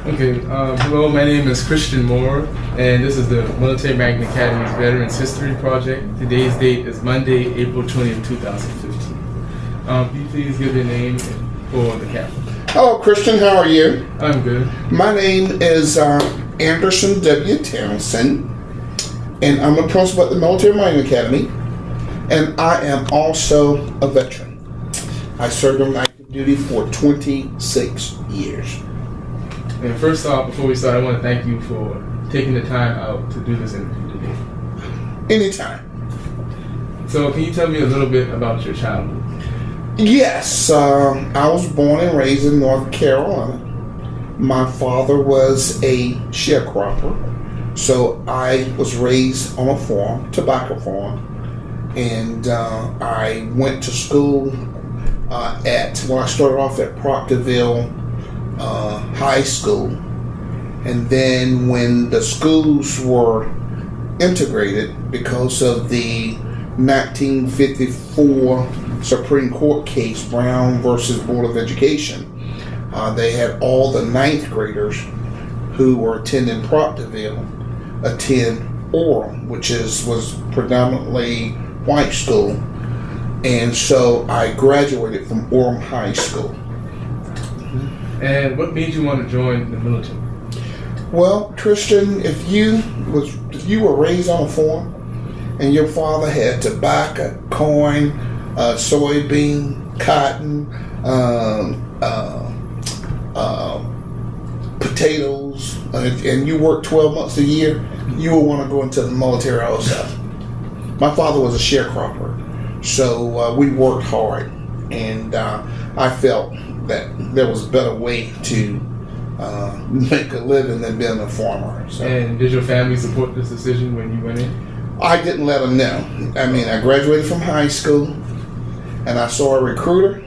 Okay, hello, my name is Christian Moorer, and this is the Military Ranger Academy's Veterans History Project. Today's date is Monday, April 20th, 2015. Can you please give your name for the camera? Hello, Christian. How are you? I'm good. My name is Anderson W. Townsend, and I'm a principal at the Military Ranger Academy, and I am also a veteran. I served on active duty for 26 years. And first off, before we start, I want to thank you for taking the time out to do this interview today. Anytime. So, can you tell me a little bit about your childhood? Yes, I was born and raised in North Carolina. My father was a sharecropper, so I was raised on a farm, tobacco farm, and I went to school I started off at Proctorville High School, and then when the schools were integrated because of the 1954 Supreme Court case, Brown versus Board of Education, they had all the ninth graders who were attending Proctorville attend Orem, which was predominantly white school, and so I graduated from Orem High School. And what made you want to join the military? Well, Christian, if you were raised on a farm and your father had tobacco, corn, soybean, cotton, potatoes, and you worked 12 months a year, you would want to go into the military also. My father was a sharecropper, so we worked hard, and I felt that there was a better way to make a living than being a farmer. So. And did your family support this decision when you went in? I didn't let them know. I mean, I graduated from high school, and I saw a recruiter,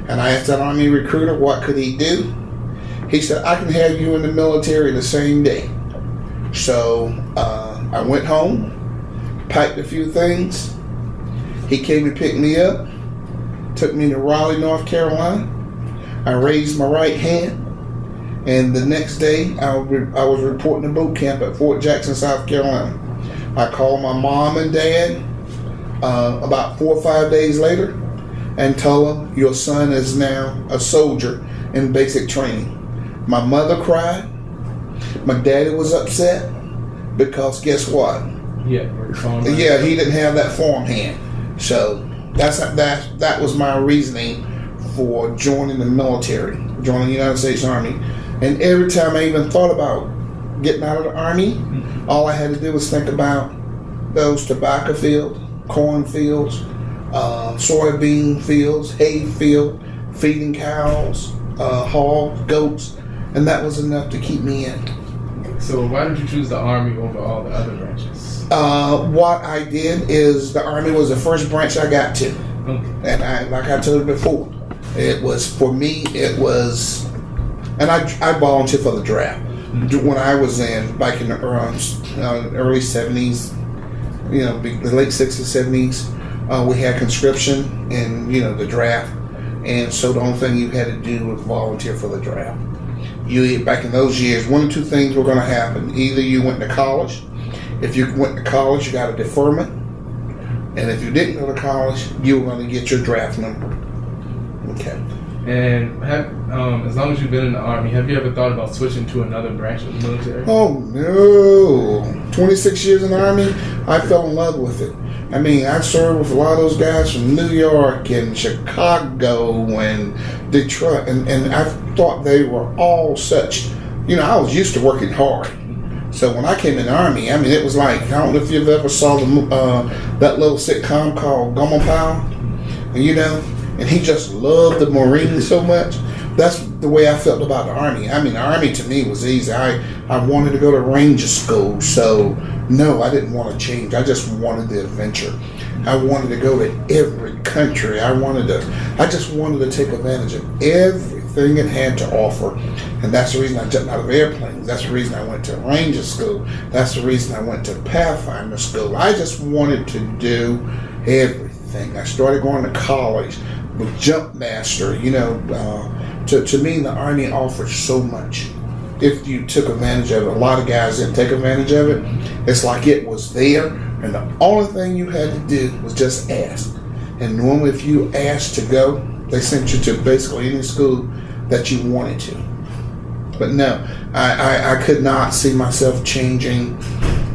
and I asked that Army recruiter what could he do. He said, I can have you in the military the same day. So I went home, packed a few things. He came and picked me up, took me to Raleigh, North Carolina. I raised my right hand, and the next day I was reporting to boot camp at Fort Jackson, South Carolina. I called my mom and dad about 4 or 5 days later and told them, your son is now a soldier in basic training. My mother cried. My daddy was upset because guess what? Yeah, he didn't have that farm hand. So that was my reasoning for joining the military, joining the United States Army. And every time I even thought about getting out of the Army, all I had to do was think about those tobacco fields, corn fields, soybean fields, hay field, feeding cows, hogs, goats, and that was enough to keep me in. So why did you choose the Army over all the other branches? What I did is the Army was the first branch I got to. Okay. And like I told you before, it was, for me, and I volunteered for the draft. When I was back in the early 70s, the late 60s, 70s, we had conscription and, the draft. And so the only thing you had to do was volunteer for the draft. Back in those years, one or two things were going to happen. Either you went to college. If you went to college, you got a deferment. And if you didn't go to college, you were going to get your draft number. Okay. And as long as you've been in the Army, have you ever thought about switching to another branch of the military? Oh, no. 26 years in the Army, I fell in love with it. I mean, I served with a lot of those guys from New York and Chicago and Detroit, and I thought they were all such, I was used to working hard. So when I came in the Army, I mean, it was like, I don't know if you've ever saw that little sitcom called Gomer Pyle, and he just loved the Marines so much. That's the way I felt about the Army. I mean, the Army to me was easy. I wanted to go to Ranger school, so no, I didn't want to change. I just wanted the adventure. I wanted to go to every country. I just wanted to take advantage of everything it had to offer. And that's the reason I jumped out of airplanes. That's the reason I went to Ranger school. That's the reason I went to Pathfinder school. I just wanted to do everything. I started going to college with Jump Master. To me, the Army offered so much. if you took advantage of it. A lot of guys didn't take advantage of it. It's like it was there, and the only thing you had to do was just ask. And normally if you asked to go, they sent you to basically any school that you wanted to. But no, I could not see myself changing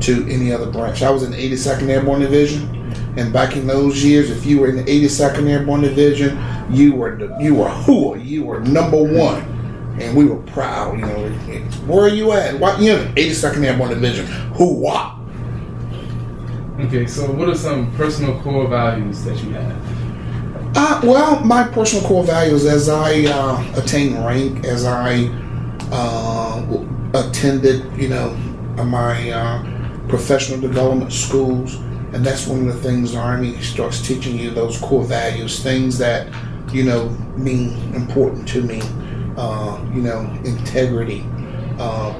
to any other branch. I was in the 82nd Airborne Division, and back in those years, if you were in the 82nd Airborne Division, you were number one, and we were proud. You know, where are you at? What unit? 82nd Airborne Division. Who? What? Okay, so what are some personal core values that you have? Well, my personal core values as I attained rank, as I attended, my professional development schools, and that's one of the things the Army starts teaching you, those core values, things that, mean important to me, integrity,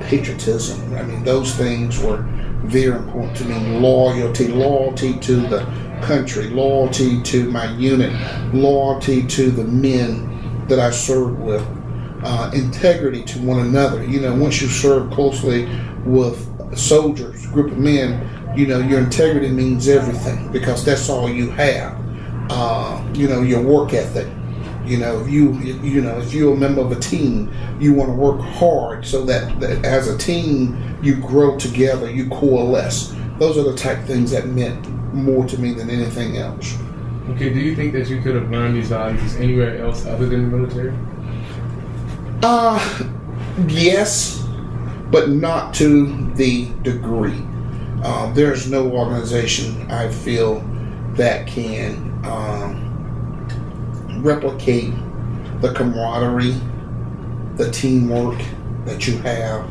patriotism. I mean, those things were very important to me. Loyalty to the country, loyalty to my unit, loyalty to the men that I served with, integrity to one another. Once you serve closely with soldiers, group of men, your integrity means everything, because that's all you have. Your work ethic. If you're a member of a team, you want to work hard so that as a team you grow together, you coalesce. Those are the type of things that meant more to me than anything else. Okay, do you think that you could have learned these values anywhere else other than the military? Yes, but not to the degree. There's no organization I feel that can replicate the camaraderie, the teamwork that you have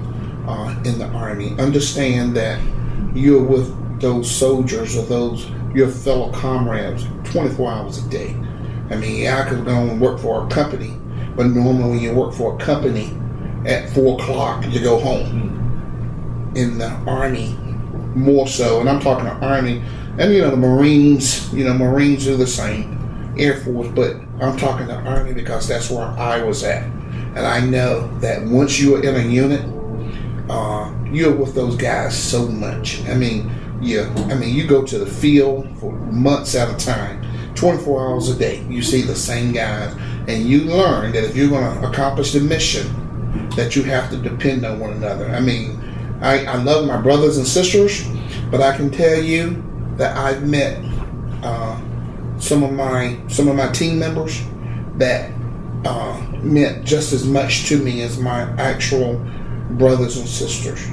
in the Army. Understand that you're with those soldiers or your fellow comrades 24 hours a day. I mean, I could go and work for a company, but normally when you work for a company, at 4 o'clock you go home. In the Army, more so, and I'm talking the Army, and the Marines, Marines do the same, Air Force, but I'm talking the Army because that's where I was at. And I know that once you're in a unit, you're with those guys so much. You go to the field for months at a time, 24 hours a day. You see the same guys, and you learn that if you're going to accomplish the mission, that you have to depend on one another. I love my brothers and sisters, but I can tell you that I've met some of my team members that meant just as much to me as my actual brothers and sisters.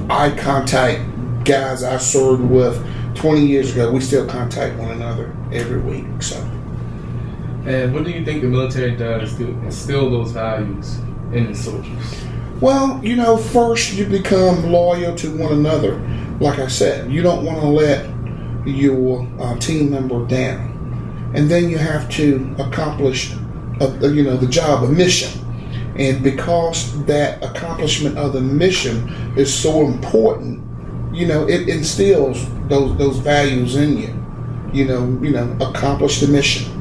I contact guys I served with 20 years ago. We still contact one another every week. So. And what do you think the military does to instill those values in the soldiers? Well, first you become loyal to one another. Like I said, you don't want to let your team member down. And then you have to accomplish, the job, a mission. And because that accomplishment of the mission is so important, it instills those values in you. Accomplish the mission.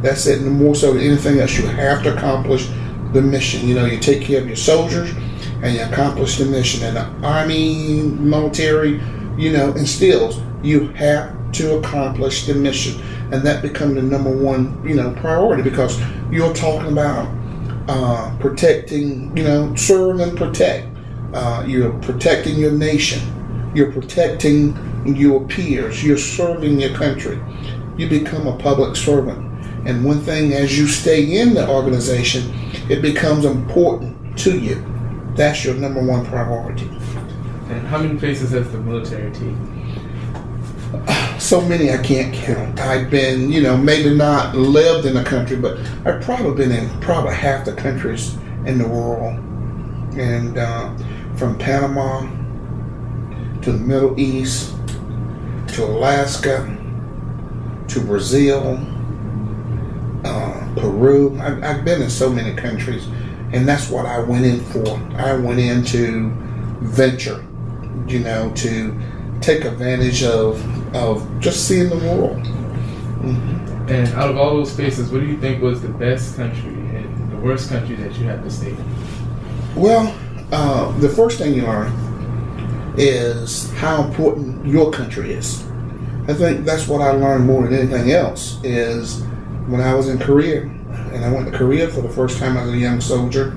That's it. And more so than anything else, you have to accomplish the mission. You take care of your soldiers and you accomplish the mission. And the Army, military, instills you have to accomplish the mission. And that becomes the number one, priority, because you're talking about protecting, serve and protect. You're protecting your nation. You're protecting your peers. You're serving your country. You become a public servant. And one thing, as you stay in the organization, it becomes important to you. That's your number one priority. And how many places has the military taken? So many I can't count. I've been, maybe not lived in the country, but I've probably been in half the countries in the world. And from Panama to the Middle East to Alaska to Brazil, Peru. I've been in so many countries, and that's what I went in for. I went in to venture, to take advantage of just seeing the world. Mm-hmm. And out of all those places, what do you think was the best country and the worst country that you had to stay in? Well, the first thing you learn is how important your country is. I think that's what I learned more than anything else is when I was in Korea, and I went to Korea for the first time as a young soldier,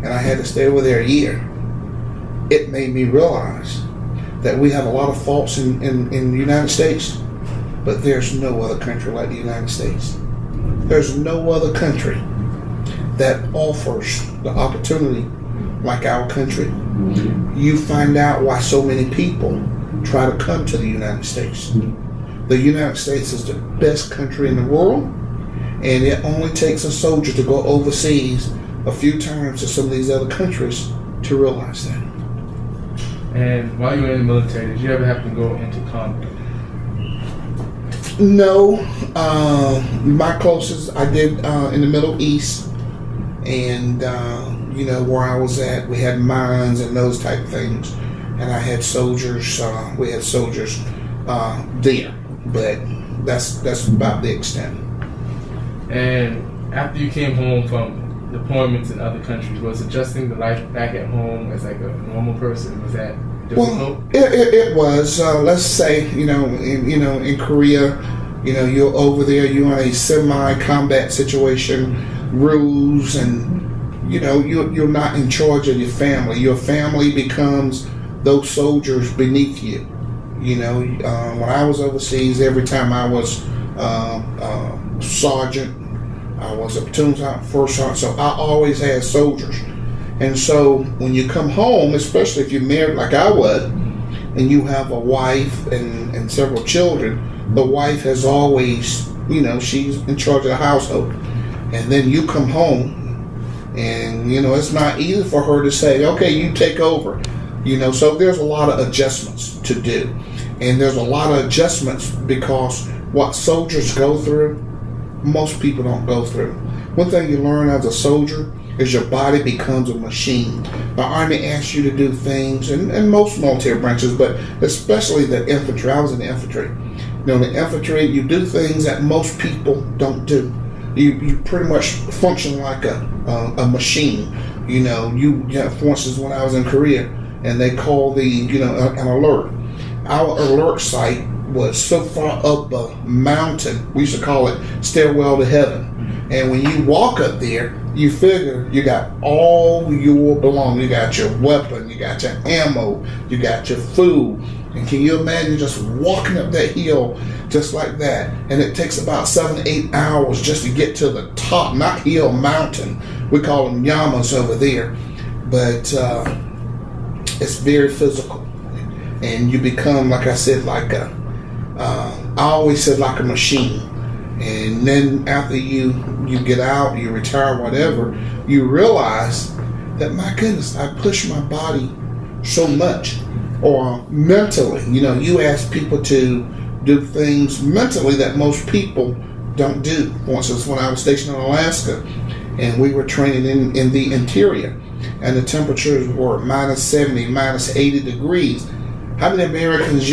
and I had to stay over there a year. It made me realize that we have a lot of faults in the United States, but there's no other country like the United States. There's no other country that offers the opportunity like our country. You find out why so many people try to come to the United States. The United States is the best country in the world, and it only takes a soldier to go overseas a few times to some of these other countries to realize that. And while you were in the military, did you ever have to go into combat? No. My closest I did in the Middle East, and where I was at, we had mines and those type of things, and I had soldiers. We had soldiers there, but that's about the extent. And after you came home from deployments in other countries, was adjusting the life back at home as like a normal person, was that difficult? Well, it was. Let's say in Korea, you're over there, you're in a semi-combat situation, rules, and you're not in charge of your family. Your family becomes those soldiers beneath you. When I was overseas, every time I was sergeant, I was a platoon sergeant, first sergeant, so I always had soldiers. And so when you come home, especially if you're married like I was, and you have a wife and several children, the wife has always, she's in charge of the household. And then you come home, and it's not easy for her to say, okay, you take over. So there's a lot of adjustments to do. And there's a lot of adjustments because what soldiers go through, most people don't go through. One thing you learn as a soldier is your body becomes a machine. The Army asks you to do things, and most military branches, but especially the infantry. I was in the infantry. The infantry, you do things that most people don't do. You pretty much function like a machine. For instance, when I was in Korea, and they call an alert. Our alert site was so far up a mountain, we used to call it stairwell to heaven. And when you walk up there, you figure you got all your belongings. You got your weapon, you got your ammo, you got your food. And can you imagine just walking up that hill just like that? And it takes about 7 to 8 hours just to get to the top, not hill, mountain. We call them yamas over there. But it's very physical. And you become, like I said, I always said like a machine. And then after you get out, you retire, whatever, you realize that, my goodness, I push my body so much. Or mentally, you ask people to do things mentally that most people don't do. For instance, when I was stationed in Alaska, and we were training in the interior, and the temperatures were minus 70, minus 80 degrees. How many Americans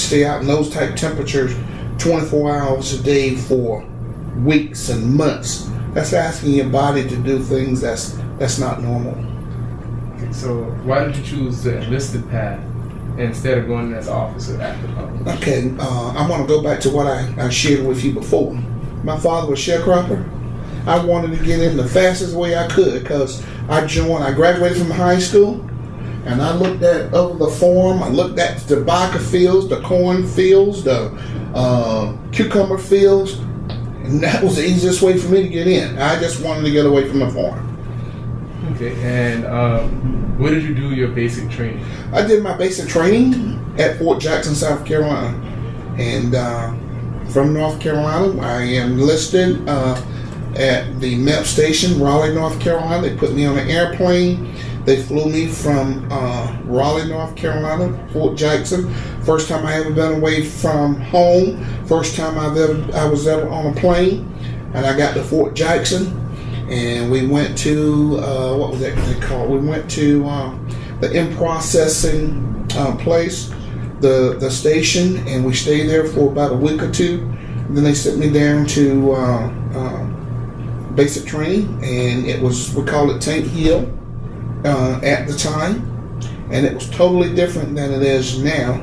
stay out in those type temperatures 24 hours a day for weeks and months? That's asking your body to do things that's not normal. Okay, so why did you choose the enlisted path instead of going as an officer after college? Okay, I want to go back to what I shared with you before. My father was a sharecropper. I wanted to get in the fastest way I could because I graduated from high school, and I looked at over the farm. I looked at the tobacco fields, the corn fields, the cucumber fields, and that was the easiest way for me to get in. I just wanted to get away from the farm. Okay, and where did you do your basic training? I did my basic training at Fort Jackson, South Carolina, and from North Carolina, I enlisted at the MEP station, Raleigh, North Carolina. They put me on an airplane. They flew me from Raleigh, North Carolina, Fort Jackson. First time I ever been away from home. First time I was ever on a plane. And I got to Fort Jackson, and we went to what was that called? We went to the in-processing place, the station, and we stayed there for about a week or two. And then they sent me down to basic training, and we call it Tank Hill. at the time, and it was totally different than it is now.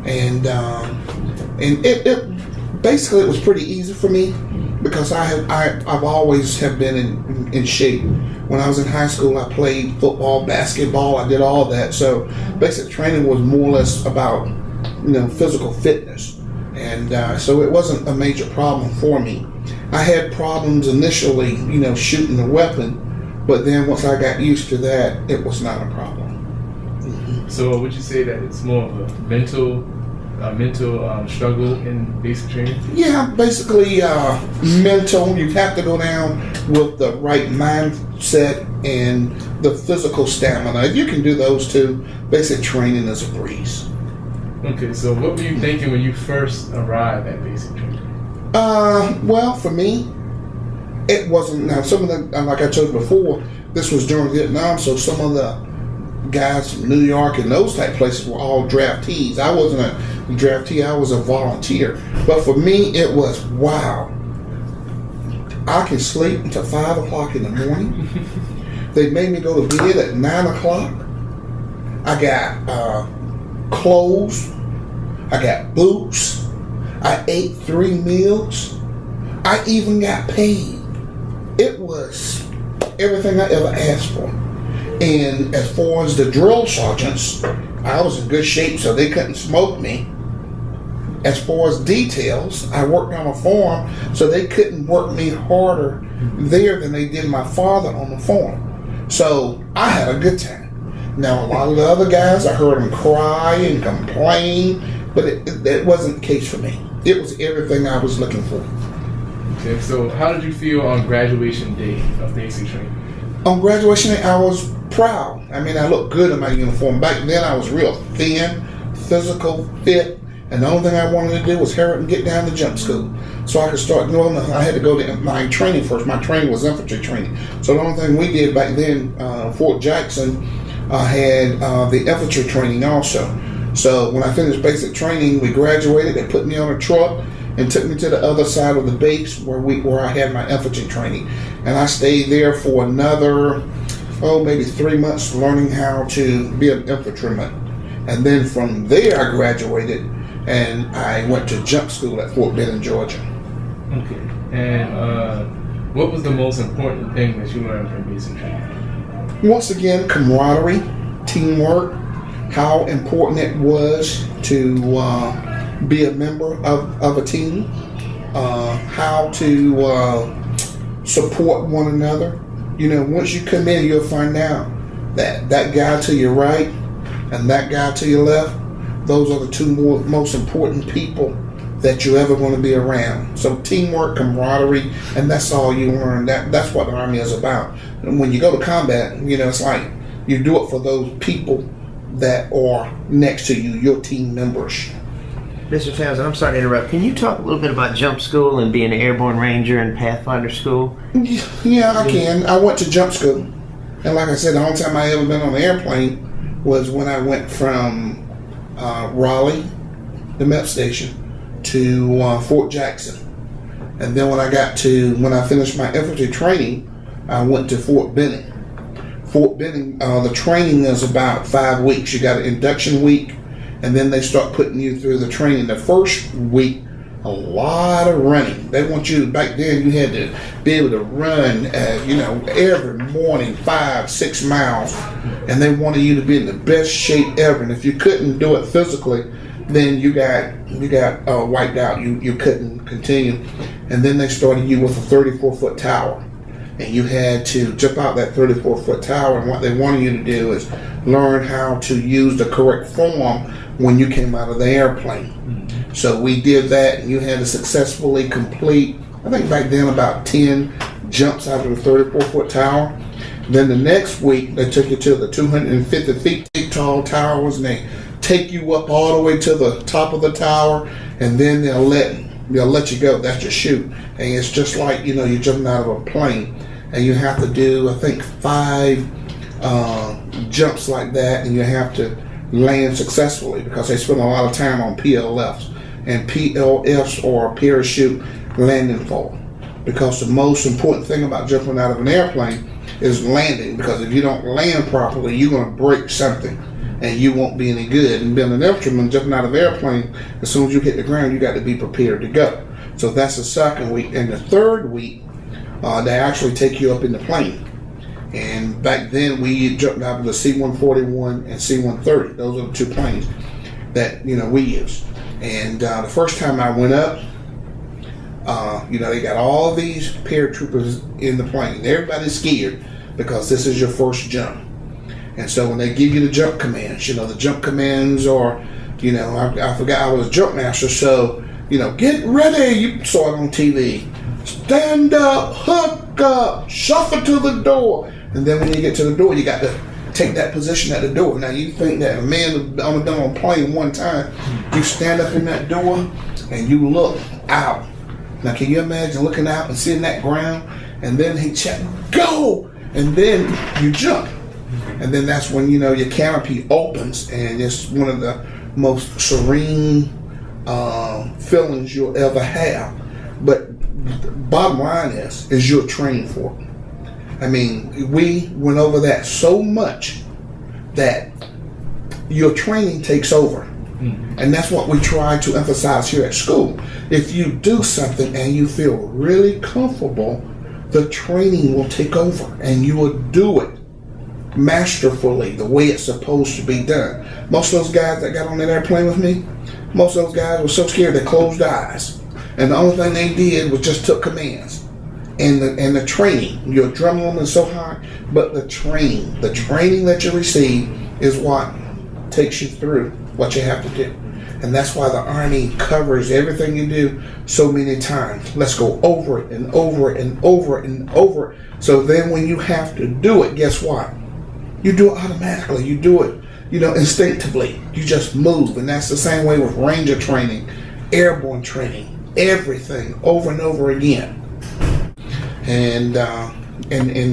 And it basically it was pretty easy for me because I've always have been in shape. When I was in high school, I played football, basketball. I did all that. So basic training was more or less about physical fitness, and so it wasn't a major problem for me. I had problems initially, shooting the weapon, but then once I got used to that, it was not a problem. Mm-hmm. So would you say that it's more of a mental struggle in basic training? Yeah, basically mental. You have to go down with the right mindset and the physical stamina. If you can do those two, basic training is a breeze. Okay, so what were you thinking when you first arrived at basic training? Well, for me, it wasn't. Now, some of the, like I told you before, this was during Vietnam, so some of the guys from New York and those type places were all draftees. I wasn't a draftee, I was a volunteer. But for me, it was, wow, I can sleep until 5 o'clock in the morning. They made me go to bed at 9 o'clock. I got clothes. I got boots. I ate 3 meals. I even got paid. It was everything I ever asked for. And as far as the drill sergeants, I was in good shape so they couldn't smoke me. As far as details, I worked on a farm so they couldn't work me harder there than they did my father on the farm. So I had a good time. Now a lot of the other guys, I heard them cry and complain, but it wasn't the case for me. It was everything I was looking for. Okay, so how did you feel on graduation day of basic training? On graduation day, I was proud. I mean, I looked good in my uniform. Back then, I was real thin, physical, fit, and the only thing I wanted to do was hurry up and get down to jump school so I could start doing. I had to go to my training first. My training was infantry training. So the only thing we did back then, Fort Jackson had the infantry training also. So when I finished basic training, we graduated. They put me on a truck and took me to the other side of the base where I had my infantry training. And I stayed there for another, maybe 3 months learning how to be an infantryman. And then from there I graduated and I went to jump school at Fort Benning, Georgia. Okay. And what was the most important thing that you learned from basic training? Once again, camaraderie, teamwork, how important it was to be a member of a team, how to support one another. Once you come in, you'll find out that that guy to your right and that guy to your left, those are the two most important people that you're ever going to be around. So teamwork, camaraderie, and that's all you learn. That's what the Army is about. And when you go to combat, it's like you do it for those people that are next to you, your team members. Mr. Townsend, I'm sorry to interrupt. Can you talk a little bit about jump school and being an Airborne Ranger and Pathfinder school? Yeah, I can. I went to jump school. And like I said, the only time I ever been on an airplane was when I went from Raleigh, the MEP station, to Fort Jackson. And then when I finished my infantry training, I went to Fort Benning. Fort Benning, the training is about 5 weeks. You got an induction week, and then they start putting you through the training. The first week, a lot of running. They want you, back then you had to be able to run, every morning 5-6 miles, and they wanted you to be in the best shape ever. And if you couldn't do it physically, then you got wiped out. You couldn't continue. And then they started you with a 34-foot tower. And you had to jump out that 34-foot tower, and what they wanted you to do is learn how to use the correct form when you came out of the airplane. So we did that, and you had to successfully complete, I think back then, about 10 jumps out of the 34-foot tower. Then the next week, they took you to the 250 feet tall towers, and they take you up all the way to the top of the tower, and then they'll let you go. That's your chute. And it's just like, you're jumping out of a plane. And you have to do, I think, 5 jumps like that, and you have to land successfully because they spend a lot of time on PLFs. And PLFs are parachute landing fall. Because the most important thing about jumping out of an airplane, is landing, because if you don't land properly, you're going to break something and you won't be any good. And being an infantryman jumping out of an airplane, as soon as you hit the ground, you got to be prepared to go. So that's the second week. And the third week, they actually take you up in the plane. And back then, we jumped out of the C-141 and C-130. Those are the two planes that, you know, we used. And the first time I went up, you know, they got all these paratroopers in the plane. Everybody's scared because this is your first jump. And so when they give you the jump commands, you know, the jump commands are, you know, I forgot I was a jump master, so, you know, get ready. You saw it on TV. Stand up, hook up, shuffle to the door. And then when you get to the door, you got to take that position at the door. Now, you think that a man only done on a plane one time, you stand up in that door and you look out. Now, can you imagine looking out and seeing that ground? And then he check, go! And then you jump. And then that's when, you know, your canopy opens, and it's one of the most serene feelings you'll ever have. But the bottom line is you're trained for it. I mean, we went over that so much that your training takes over. And that's what we try to emphasize here at school. If you do something and you feel really comfortable, the training will take over and you will do it masterfully, the way it's supposed to be done. Most of those guys that got on that airplane with me, most of those guys were so scared they closed their eyes. And the only thing they did was just took commands. And the training, your adrenaline is so high, but the training that you receive is what takes you through what you have to do. And that's why the Army covers everything you do so many times. Let's go over it and over it and over it and over it. So then when you have to do it, guess what? You do it automatically. You do it, you know, instinctively. You just move. And that's the same way with Ranger training, airborne training, everything over and over again. And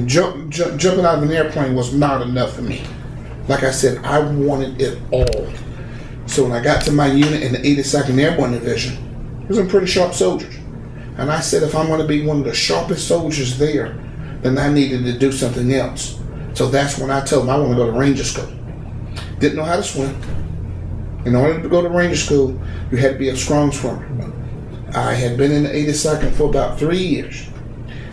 jumping out of an airplane was not enough for me. Like I said, I wanted it all. So when I got to my unit in the 82nd Airborne Division, it was some pretty sharp soldiers. And I said, if I'm going to be one of the sharpest soldiers there, then I needed to do something else. So that's when I told them I want to go to Ranger School. Didn't know how to swim. In order to go to Ranger School, you had to be a strong swimmer. I had been in the 82nd for about 3 years.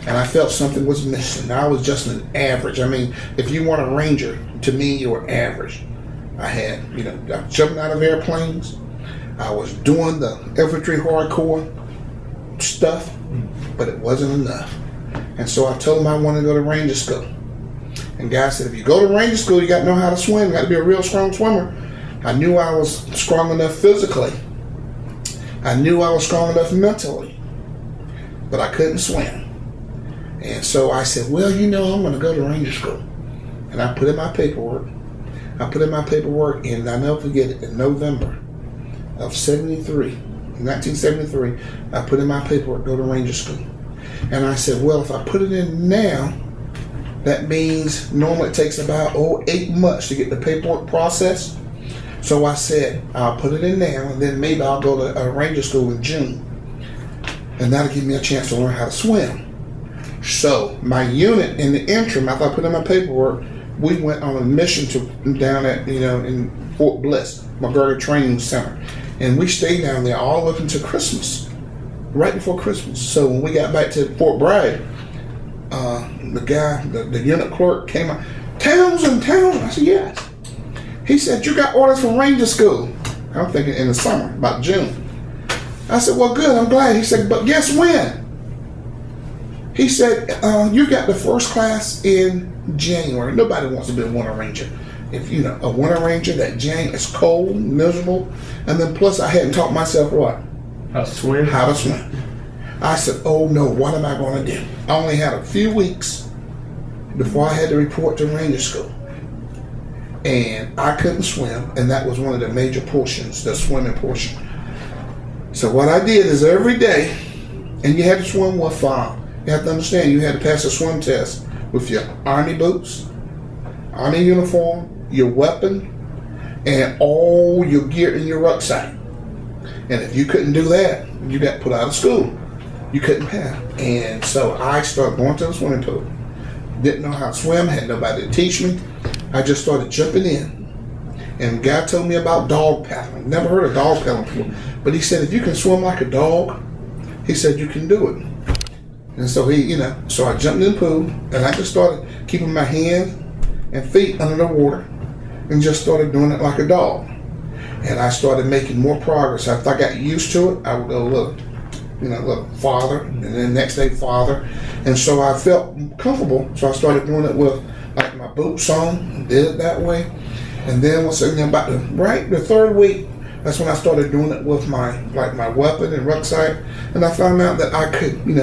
And I felt something was missing. I was just an average. I mean, if you weren't a Ranger, to me, you were average. I had, you know, I was jumping out of airplanes. I was doing the infantry hardcore stuff, but it wasn't enough. And so I told them I wanted to go to Ranger School. And guys said, if you go to Ranger School, you got to know how to swim. You got to be a real strong swimmer. I knew I was strong enough physically. I knew I was strong enough mentally, but I couldn't swim. And so I said, well, you know, I'm going to go to Ranger School. And I put in my paperwork. And I'll never forget it, in November of 1973, I put in my paperwork, go to Ranger School. And I said, well, if I put it in now, that means normally it takes about 8 months to get the paperwork processed. So I said, I'll put it in now, and then maybe I'll go to Ranger School in June. And that'll give me a chance to learn how to swim. So my unit in the interim, after I put in my paperwork, we went on a mission to down at, you know, in Fort Bliss, McGregor Training Center. And we stayed down there all up until Christmas, right before Christmas. So when we got back to Fort Bragg, the guy, the unit clerk came out, Townsend. I said, yes. He said, you got orders from Ranger School. I'm thinking in the summer, about June. I said, well, good, I'm glad. He said, but guess when? He said, you got the first class in January. Nobody wants to be a winter ranger. If you know, a winter ranger, that January is cold, miserable, and then plus I hadn't taught myself what? How to swim. I said, oh no, what am I going to do? I only had a few weeks before I had to report to Ranger School. And I couldn't swim, and that was one of the major portions, the swimming portion. So what I did is every day, and you had to swim with you have to understand, you had to pass a swim test with your Army boots, Army uniform, your weapon, and all your gear in your rucksack. And if you couldn't do that, you got put out of school. You couldn't pass. And so I started going to the swimming pool. Didn't know how to swim, had nobody to teach me. I just started jumping in. And the guy told me about dog paddling. Never heard of dog paddling before. But he said, if you can swim like a dog, he said, you can do it. And so so I jumped in the pool and I just started keeping my hands and feet under the water and just started doing it like a dog. And I started making more progress. After I got used to it, I would go look farther, and then next day farther. And so I felt comfortable. So I started doing it with like my boots on, and did it that way. And then about the third week, that's when I started doing it with my weapon and rucksack. And I found out that I could, as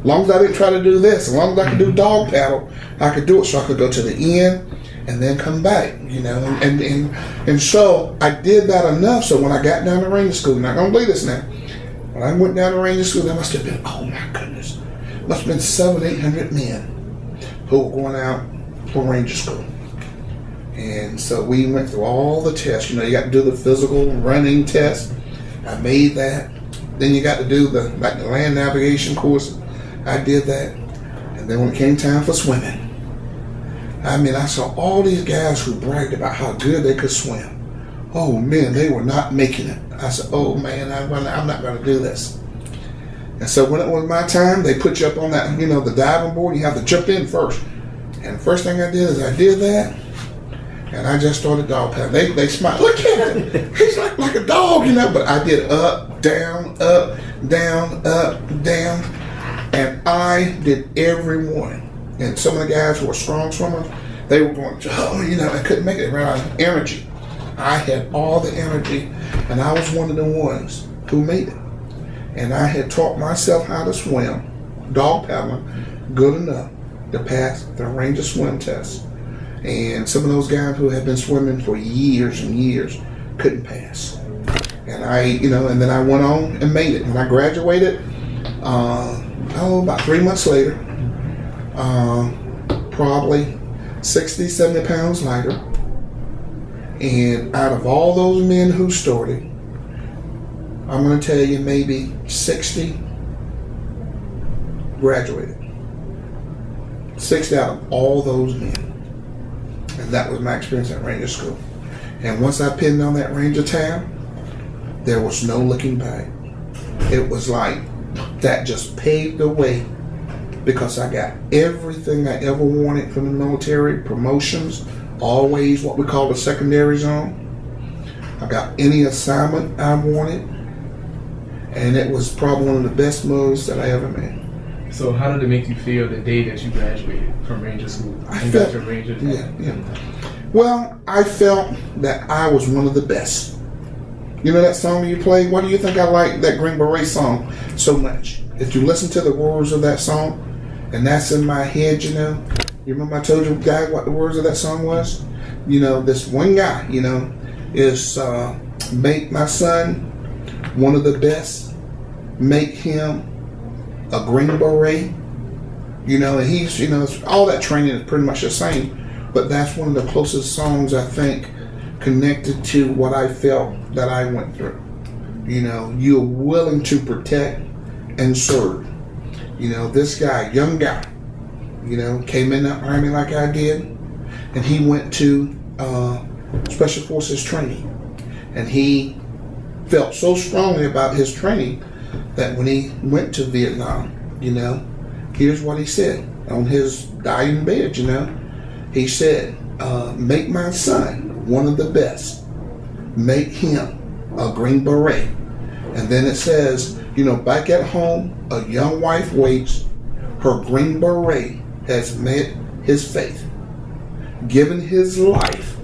long as I didn't try to do this, as long as I could do dog paddle, I could do it. So I could go to the end and then come back, and so I did that enough. So when I got down to Ranger School, not gonna believe this now, when I went down to Ranger School, there must have been, oh my goodness, must have been 700-800 men who were going out for Ranger School. And so we went through all the tests. You got to do the physical running test. I made that. Then you got to do the land navigation course. I did that. And then when it came time for swimming, I saw all these guys who bragged about how good they could swim. Oh man, they were not making it. I said, oh man, I'm not going to do this. And so when it was my time, they put you up on that, the diving board. You have to jump in first. And the first thing I did is I did that. And I just started dog paddling. They smiled. Look at him. He's like a dog, But I did up, down, down. And I did every one. And some of the guys who were strong swimmers, they were going, I couldn't make it around energy. I had all the energy, and I was one of the ones who made it. And I had taught myself how to swim, dog paddling, good enough to pass the Ranger swim test. And some of those guys who had been swimming for years and years couldn't pass. And and then I went on and made it. And I graduated, about 3 months later, probably 60, 70 pounds lighter. And out of all those men who started, I'm going to tell you maybe 60 graduated. 60 out of all those men. And that was my experience at Ranger School. And once I pinned on that Ranger tab, there was no looking back. It was like that just paved the way, because I got everything I ever wanted from the military, promotions, always what we call the secondary zone. I got any assignment I wanted, and it was probably one of the best moves that I ever made. So how did it make you feel the day that you graduated from Ranger School? Got your Ranger. Yeah. Well, I felt that I was one of the best. You know that song you played? Why do you think I like that Green Beret song so much? If you listen to the words of that song, and that's in my head, you remember I told you guys what the words of that song was? This one guy, is make my son one of the best, make him a Green Beret, and he's, all that training is pretty much the same, but that's one of the closest songs I think connected to what I felt that I went through. You're willing to protect and serve. This guy, young guy, came in the Army like I did, and he went to Special Forces training, and he felt so strongly about his training that when he went to Vietnam, here's what he said on his dying bed, he said, make my son one of the best, make him a Green Beret. And then it says, back at home, a young wife waits, her Green Beret has met his faith, given his life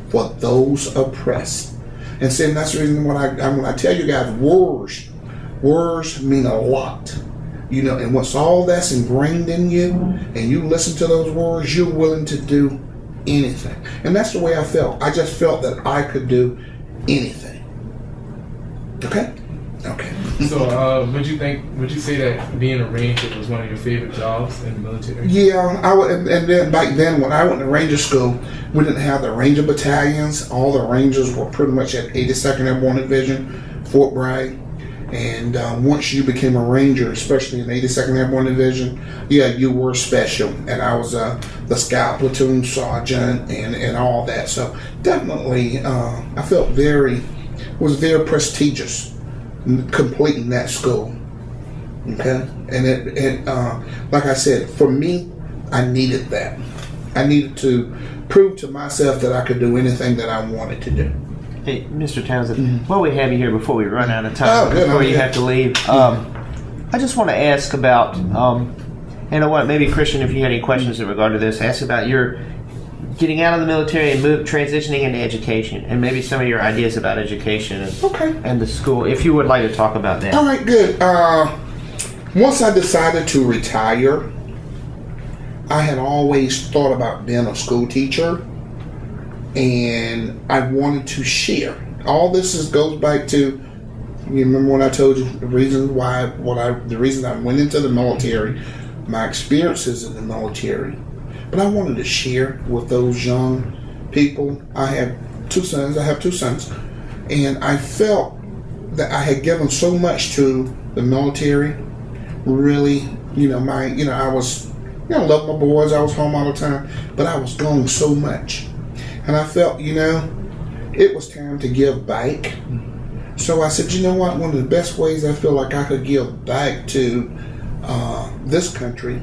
for those oppressed. And see, that's the reason when I tell you guys, words mean a lot. And once all that's ingrained in you, and you listen to those words, you're willing to do anything. And that's the way I felt. I just felt that I could do anything. Okay. So, would you say that being a Ranger was one of your favorite jobs in the military? Yeah, I would. And then back then, when I went to Ranger School, we didn't have the Ranger battalions. All the Rangers were pretty much at 82nd Airborne Division, Fort Bragg, And once you became a Ranger, especially in the 82nd Airborne Division, yeah, you were special. And I was the Scout Platoon Sergeant and all that. So definitely, I felt was very prestigious completing that school. Okay? And it like I said, for me, I needed that. I needed to prove to myself that I could do anything that I wanted to do. Hey, Mr. Townsend, while we have you here before we run out of time, before you have to leave, I just want to ask about, and I want maybe Christian, if you had any questions in regard to this, ask about your getting out of the military and transitioning into education, and maybe some of your ideas about education and the school, if you would like to talk about that. All right, good. Once I decided to retire, I had always thought about being a school teacher, and I wanted to share. All this goes back to, you remember when I told you the reason I went into the military, my experiences in the military. But I wanted to share with those young people. I have two sons, and I felt that I had given so much to the military. Really, I was, loved my boys, I was home all the time, but I was gone so much. And I felt, it was time to give back. So I said, you know what? One of the best ways I feel like I could give back to this country,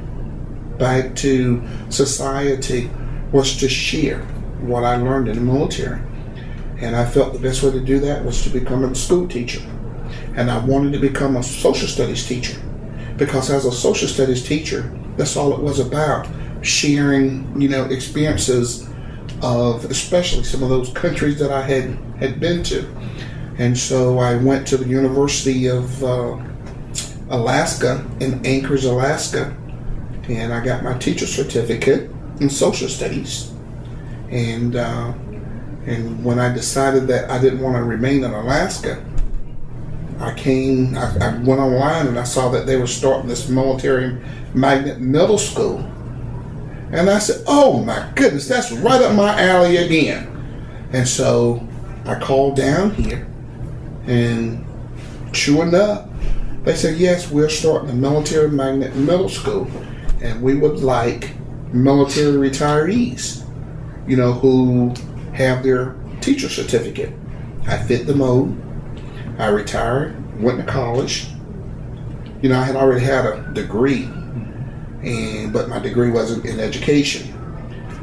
back to society, was to share what I learned in the military. And I felt the best way to do that was to become a school teacher. And I wanted to become a social studies teacher, because as a social studies teacher, that's all it was about, sharing, experiences of especially some of those countries that I had been to. And so I went to the University of Alaska in Anchorage, Alaska, and I got my teacher certificate in social studies. And when I decided that I didn't want to remain in Alaska, I went online and I saw that they were starting this military magnet middle school. And I said, oh my goodness, that's right up my alley again. And so I called down here, and sure enough, they said, yes, we're starting a military magnet middle school, and we would like military retirees, who have their teacher certificate. I fit the mold. I retired, went to college. I had already had a degree, but my degree wasn't in education.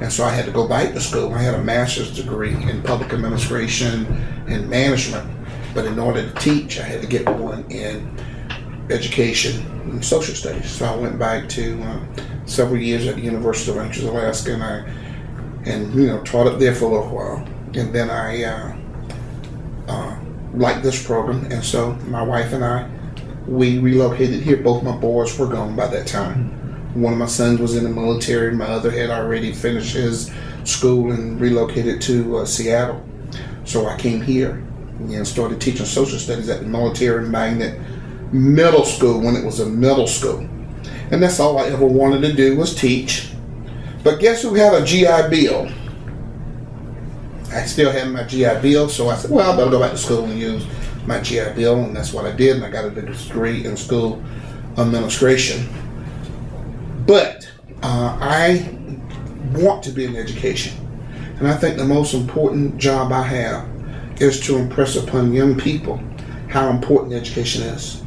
And so I had to go back to school. I had a master's degree in public administration and management. But in order to teach, I had to get one in education and social studies. So I went back to several years at the University of Anchorage, Alaska, and taught up there for a little while. And then I liked this program, and so my wife and I, we relocated here. Both my boys were gone by that time. One of my sons was in the military. My other had already finished his school and relocated to Seattle. So I came here and started teaching social studies at the military magnet middle school when it was a middle school. And that's all I ever wanted to do was teach. But guess who had a GI Bill? I still had my GI Bill, so I said, well, I better go back to school and use my GI Bill, and that's what I did, and I got a degree in school administration. But I want to be in education, and I think the most important job I have is to impress upon young people how important education is.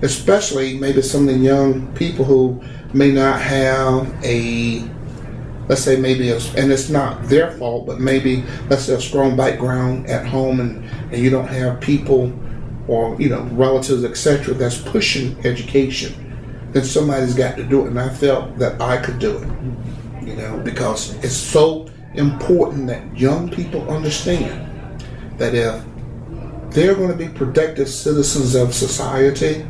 Especially maybe some of the young people who may not have let's say and it's not their fault, but maybe, let's say, a strong background at home, and you don't have people or, relatives, etc., that's pushing education, then somebody's got to do it. And I felt that I could do it, because it's so important that young people understand that if they're going to be productive citizens of society,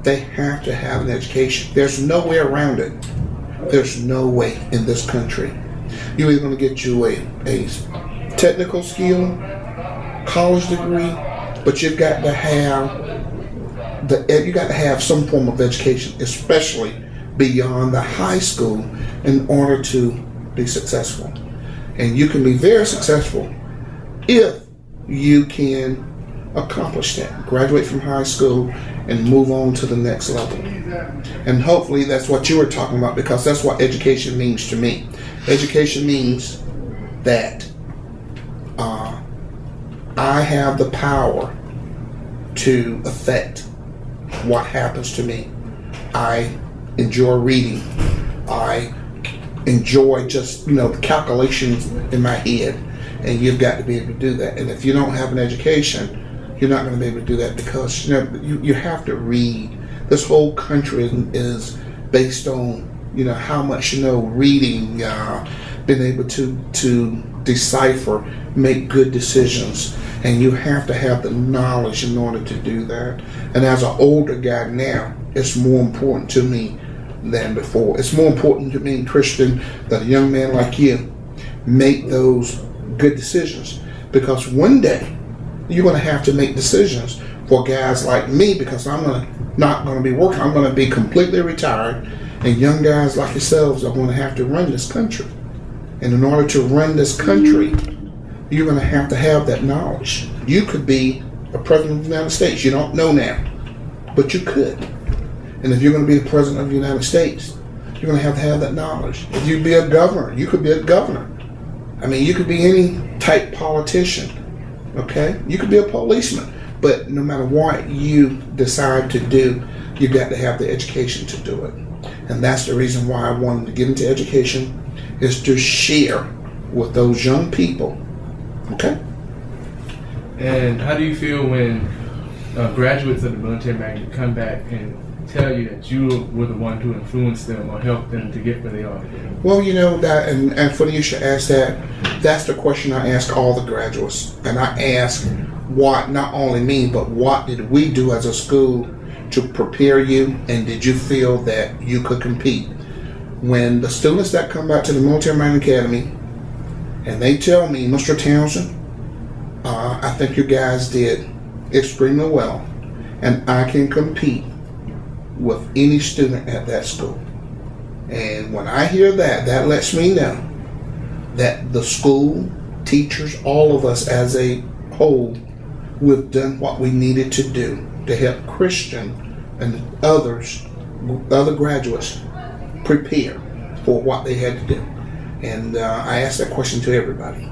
they have to have an education. There's no way around it. There's no way in this country. You're either going to get you a technical skill, college degree, but you've got to have some form of education, especially beyond the high school, in order to be successful. And you can be very successful if you can accomplish that. Graduate from high school and move on to the next level. And hopefully that's what you were talking about, because that's what education means to me. Education means that I have the power to affect what happens to me. I enjoy reading. I enjoy just, the calculations in my head. And you've got to be able to do that. And if you don't have an education, you're not going to be able to do that, because you have to read. This whole country is based on how much reading, being able to decipher, make good decisions, and you have to have the knowledge in order to do that. And as an older guy now, it's more important to me than before. It's more important to me, Christian, that a young man like you make those good decisions, because one day you're going to have to make decisions for guys like me, because I'm not going to be working. I'm going to be completely retired, and young guys like yourselves are going to have to run this country. And in order to run this country, you're going to have that knowledge. You could be a president of the United States. You don't know now, but you could. And if you're going to be the president of the United States, you're going to have that knowledge. If you be a governor, you could be a governor. I mean, you could be any type politician, okay? You could be a policeman. But no matter what you decide to do, you got to have the education to do it. And that's the reason why I wanted to get into education, is to share with those young people, okay? And how do you feel when graduates of the military magnet come back and tell you that you were the one who influenced them or helped them to get where they are today? Well, that, and funny you should ask that. That's the question I ask all the graduates. And I ask what, not only me, but what did we do as a school to prepare you, and did you feel that you could compete? When the students that come back to the Military Magnet Academy and they tell me, Mr. Townsend, I think you guys did extremely well, and I can compete with any student at that school. And when I hear that, that lets me know that the school, teachers, all of us as a whole, we've done what we needed to do to help Christian and others, other graduates, prepare for what they had to do. And I ask that question to everybody.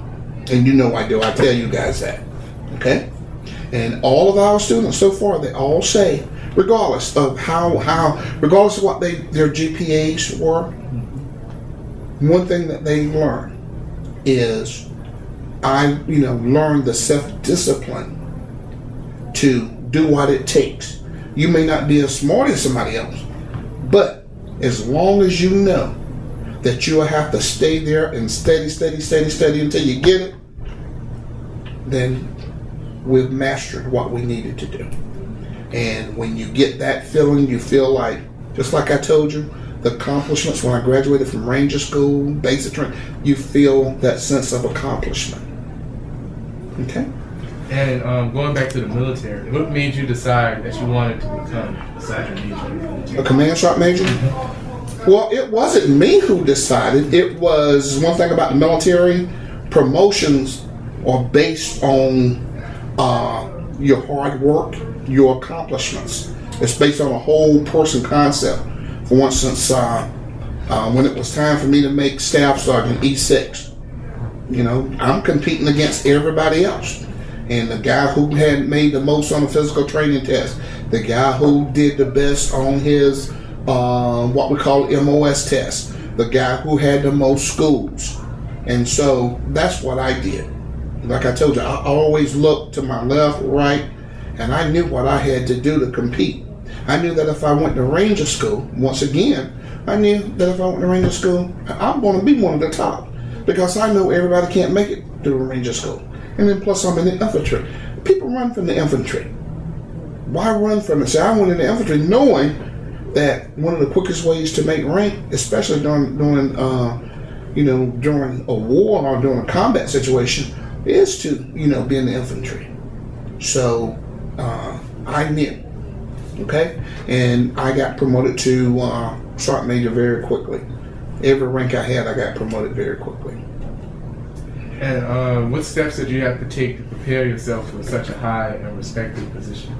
And I do. I tell you guys that. Okay? And all of our students so far, they all say, regardless of regardless of what their GPAs were, one thing that they learn is I learned the self-discipline to do what it takes. You may not be as smart as somebody else, but as long as you know that you will have to stay there and study until you get it, then we've mastered what we needed to do. And when you get that feeling, you feel like, just like I told you, the accomplishments when I graduated from Ranger School, basic training, you feel that sense of accomplishment. Okay? And going back to the military, what made you decide that you wanted to become a sergeant major? A command shop major? Well, it wasn't me who decided. It was one thing about the military. Promotions are based on your hard work, your accomplishments. It's based on a whole person concept. For instance, when it was time for me to make staff sergeant E6, I'm competing against everybody else. And the guy who had made the most on the physical training test, the guy who did the best on his what we call MOS test, the guy who had the most schools. And so that's what I did. Like I told you, I always looked to my left, right, and I knew what I had to do to compete. I knew that if I went to Ranger School, once again, I knew that if I went to Ranger School, I'm going to be one of the top, because I know everybody can't make it through Ranger School. And then plus I'm in the infantry. People run from the infantry. Why run from it? See, I went in the infantry knowing that one of the quickest ways to make rank, especially during a war or during a combat situation, is to, be in the infantry. So I knew, okay? And I got promoted to sergeant major very quickly. Every rank I had, I got promoted very quickly. And what steps did you have to take to prepare yourself for such a high and respected position?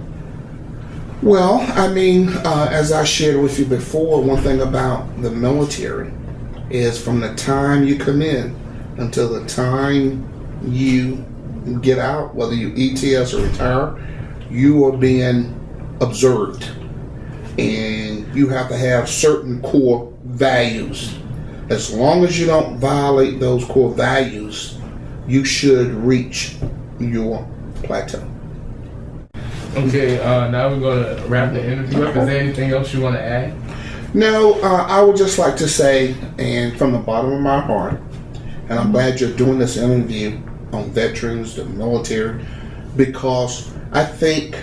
Well, I mean, as I shared with you before, one thing about the military is from the time you come in until the time you get out, whether you ETS or retire, you are being observed. And you have to have certain core values. As long as you don't violate those core values, you should reach your plateau. Okay, now we're going to wrap the interview up. Is there anything else you want to add? No, I would just like to say, and from the bottom of my heart, and I'm glad you're doing this interview on veterans, the military, because I think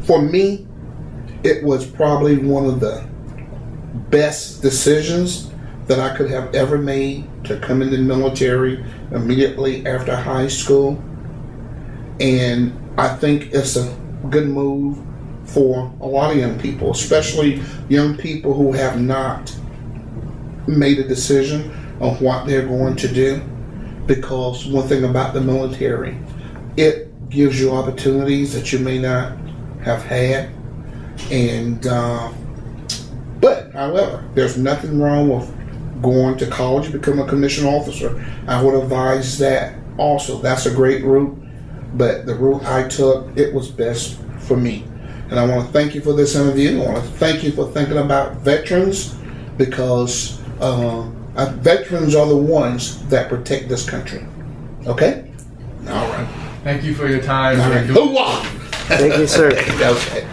for me, it was probably one of the best decisions that I could have ever made to come into the military immediately after high school. And I think it's a good move for a lot of young people, especially young people who have not made a decision on what they're going to do. Because one thing about the military, it gives you opportunities that you may not have had. And but however, there's nothing wrong with going to college, become a commissioned officer. I would advise that also. That's a great route, but the route I took, it was best for me. And I want to thank you for this interview. I want to thank you for thinking about veterans, because veterans are the ones that protect this country. Okay? All right. Thank you for your time. All right. Thank you, sir. Okay.